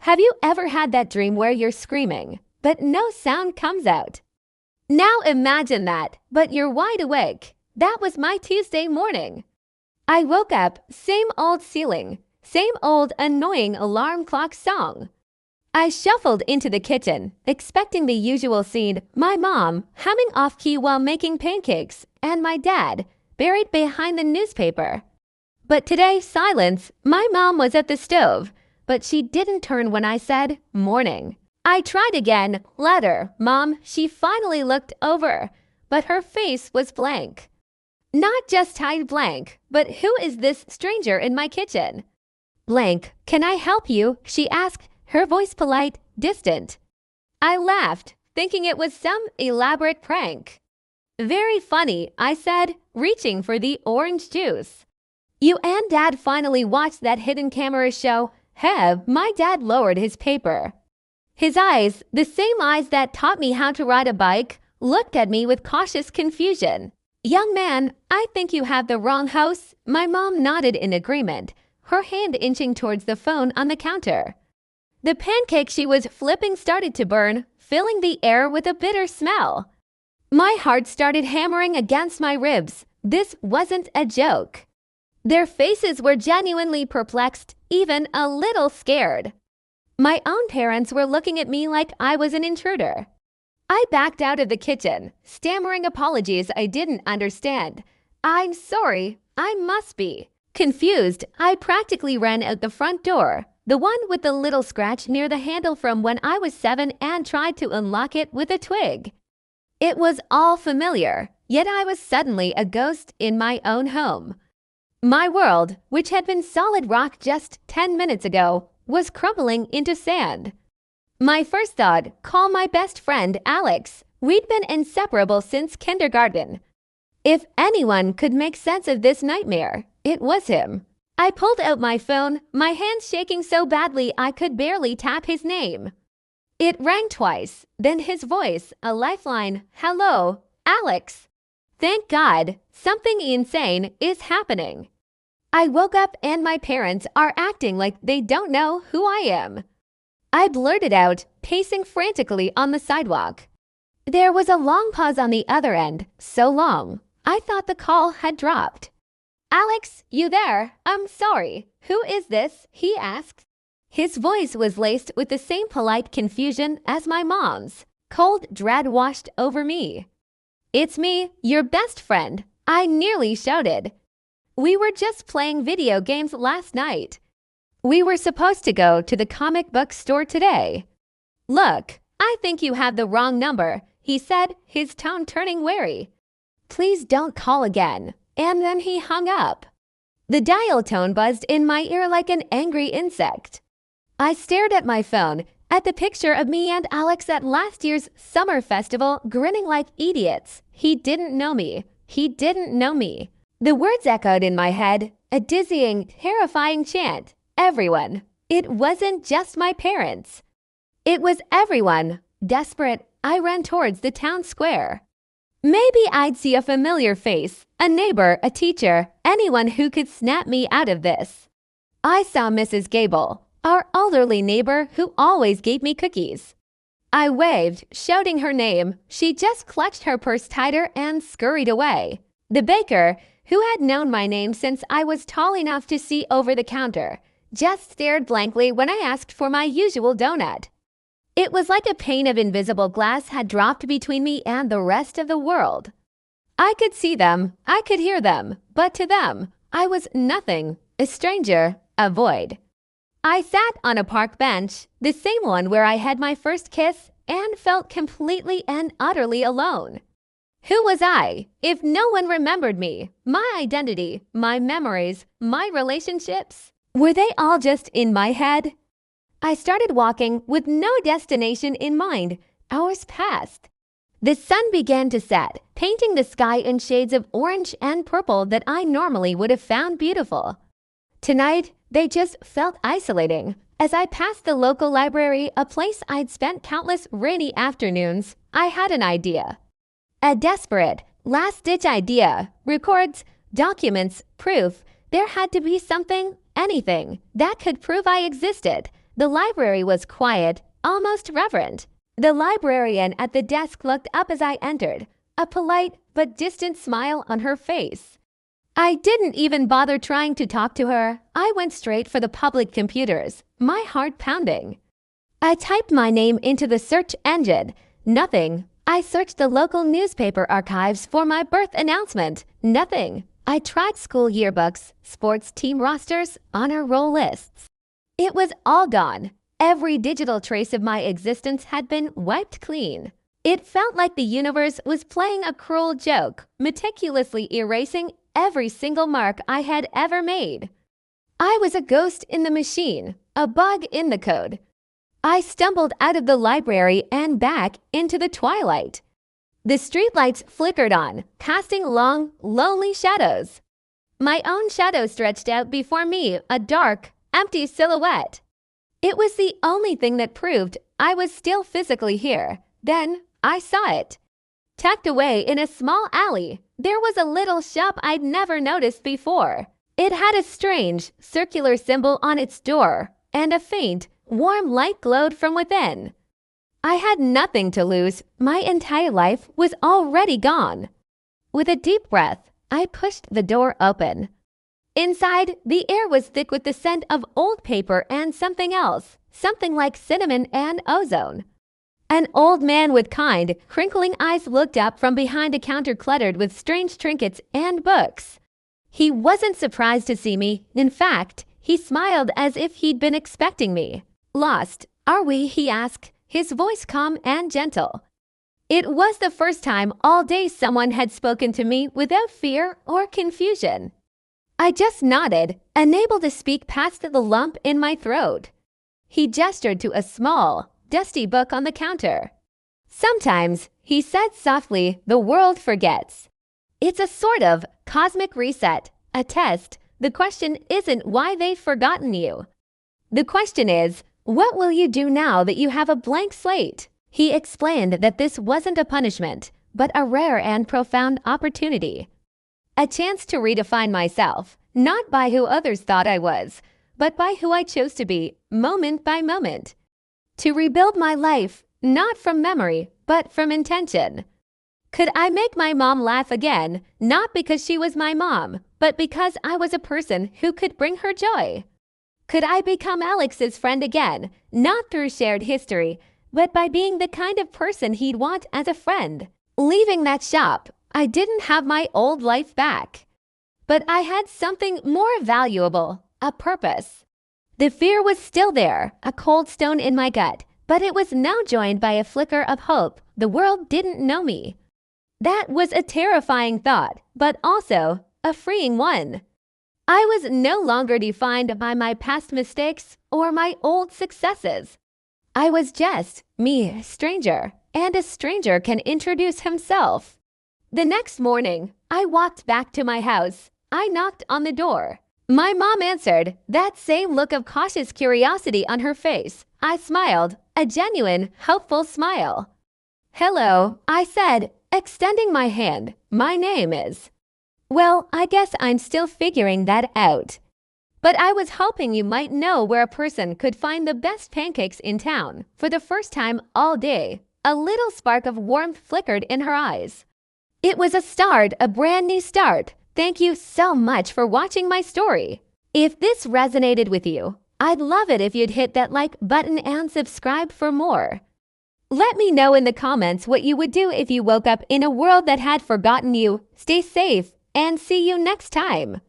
Have you ever had that dream where you're screaming, but no sound comes out? Now imagine that, but you're wide awake. That was my Tuesday morning. I woke up, same old ceiling, same old annoying alarm clock song. I shuffled into the kitchen, expecting the usual scene, my mom humming off-key while making pancakes, and my dad buried behind the newspaper. But today, silence. My mom was at the stove, but she didn't turn when I said, morning. I tried again, louder, Mom. She finally looked over, but her face was blank. Not just tied blank, but who is this stranger in my kitchen? Blank, can I help you? She asked, her voice polite, distant. I laughed, thinking it was some elaborate prank. Very funny, I said, reaching for the orange juice. You and Dad finally watched that hidden camera show? Have my dad lowered his paper. His eyes, the same eyes that taught me how to ride a bike, looked at me with cautious confusion. Young man, I think you have the wrong house. My mom nodded in agreement, her hand inching towards the phone on the counter. The pancake she was flipping started to burn, filling the air with a bitter smell. My heart started hammering against my ribs. This wasn't a joke. Their faces were genuinely perplexed, even a little scared. My own parents were looking at me like I was an intruder. I backed out of the kitchen, stammering apologies I didn't understand. I'm sorry, I must be. Confused, I practically ran out the front door, the one with the little scratch near the handle from when I was 7, and tried to unlock it with a twig. It was all familiar, yet I was suddenly a ghost in my own home. My world, which had been solid rock just 10 minutes ago, was crumbling into sand. My first thought, call my best friend Alex. We'd been inseparable since kindergarten. If anyone could make sense of this nightmare, it was him. I pulled out my phone, my hands shaking so badly I could barely tap his name. It rang twice, then his voice, a lifeline, hello, Alex. Thank God, something insane is happening. I woke up and my parents are acting like they don't know who I am. I blurted out, pacing frantically on the sidewalk. There was a long pause on the other end, so long, I thought the call had dropped. Alex, you there? I'm sorry. Who is this? He asked. His voice was laced with the same polite confusion as my mom's. Cold dread washed over me. It's me, your best friend, I nearly shouted. We were just playing video games last night. We were supposed to go to the comic book store today. Look, I think you have the wrong number, he said, his tone turning wary. Please don't call again. And then he hung up. The dial tone buzzed in my ear like an angry insect. I stared at my phone, at the picture of me and Alex at last year's summer festival, grinning like idiots. He didn't know me. He didn't know me. The words echoed in my head, a dizzying, terrifying chant. Everyone. It wasn't just my parents. It was everyone. Desperate, I ran towards the town square. Maybe I'd see a familiar face, a neighbor, a teacher, anyone who could snap me out of this. I saw Mrs. Gable, our elderly neighbor who always gave me cookies. I waved, shouting her name. She just clutched her purse tighter and scurried away. The baker, who had known my name since I was tall enough to see over the counter, just stared blankly when I asked for my usual donut. It was like a pane of invisible glass had dropped between me and the rest of the world. I could see them, I could hear them, but to them, I was nothing, a stranger, a void. I sat on a park bench, the same one where I had my first kiss, and felt completely and utterly alone. Who was I, if no one remembered me, my identity, my memories, my relationships? Were they all just in my head? I started walking with no destination in mind. Hours passed. The sun began to set, painting the sky in shades of orange and purple that I normally would have found beautiful. Tonight, they just felt isolating. As I passed the local library, a place I'd spent countless rainy afternoons, I had an idea. A desperate, last-ditch idea. Records, documents, proof. There had to be something, anything, that could prove I existed. The library was quiet, almost reverent. The librarian at the desk looked up as I entered, a polite but distant smile on her face. I didn't even bother trying to talk to her. I went straight for the public computers, my heart pounding. I typed my name into the search engine. Nothing. I searched the local newspaper archives for my birth announcement. Nothing. I tried school yearbooks, sports team rosters, honor roll lists. It was all gone. Every digital trace of my existence had been wiped clean. It felt like the universe was playing a cruel joke, meticulously erasing every single mark I had ever made. I was a ghost in the machine, a bug in the code. I stumbled out of the library and back into the twilight. The streetlights flickered on, casting long, lonely shadows. My own shadow stretched out before me, a dark, empty silhouette. It was the only thing that proved I was still physically here. Then I saw it. Tucked away in a small alley, there was a little shop I'd never noticed before. It had a strange, circular symbol on its door, and a faint, warm light glowed from within. I had nothing to lose. My entire life was already gone. With a deep breath, I pushed the door open. Inside, the air was thick with the scent of old paper and something else, something like cinnamon and ozone. An old man with kind, crinkling eyes looked up from behind a counter cluttered with strange trinkets and books. He wasn't surprised to see me. In fact, he smiled as if he'd been expecting me. "Lost, are we?" he asked, his voice calm and gentle. It was the first time all day someone had spoken to me without fear or confusion. I just nodded, unable to speak past the lump in my throat. He gestured to a small, dusty book on the counter. "Sometimes," he said softly, "the world forgets. It's a sort of cosmic reset, a test. The question isn't why they've forgotten you. The question is, what will you do now that you have a blank slate?" He explained that this wasn't a punishment, but a rare and profound opportunity. A chance to redefine myself, not by who others thought I was, but by who I chose to be, moment by moment. To rebuild my life, not from memory, but from intention. Could I make my mom laugh again, not because she was my mom, but because I was a person who could bring her joy? Could I become Alex's friend again, not through shared history, but by being the kind of person he'd want as a friend? Leaving that shop, I didn't have my old life back. But I had something more valuable, a purpose. The fear was still there, a cold stone in my gut, but it was now joined by a flicker of hope. The world didn't know me. That was a terrifying thought, but also a freeing one. I was no longer defined by my past mistakes or my old successes. I was just me, a stranger, and a stranger can introduce himself. The next morning, I walked back to my house. I knocked on the door. My mom answered, that same look of cautious curiosity on her face. I smiled, a genuine, hopeful smile. "Hello," I said, extending my hand. "My name is..." Well, I guess I'm still figuring that out. But I was hoping you might know where a person could find the best pancakes in town. For the first time all day, a little spark of warmth flickered in her eyes. It was a start, a brand new start. Thank you so much for watching my story. If this resonated with you, I'd love it if you'd hit that like button and subscribe for more. Let me know in the comments what you would do if you woke up in a world that had forgotten you. Stay safe and see you next time.